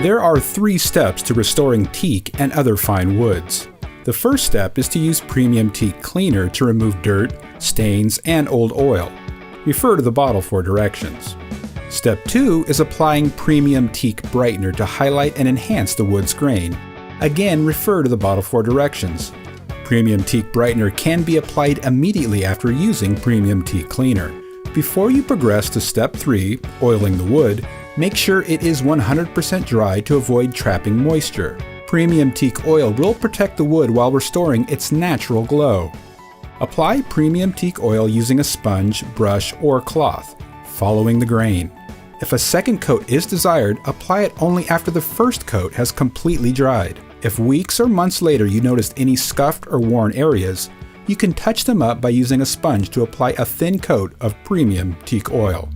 There are 3 steps to restoring teak and other fine woods. The first step is to use Premium Teak Cleaner to remove dirt, stains, and old oil. Refer to the bottle for directions. Step 2 is applying Premium Teak Brightener to highlight and enhance the wood's grain. Again, refer to the bottle for directions. Premium Teak Brightener can be applied immediately after using Premium Teak Cleaner. Before you progress to Step 3, oiling the wood, make sure it is 100% dry to avoid trapping moisture. Premium Teak Oil will protect the wood while restoring its natural glow. Apply Premium Teak Oil using a sponge, brush, or cloth, following the grain. If a second coat is desired, apply it only after the first coat has completely dried. If weeks or months later you noticed any scuffed or worn areas, you can touch them up by using a sponge to apply a thin coat of Premium Teak Oil.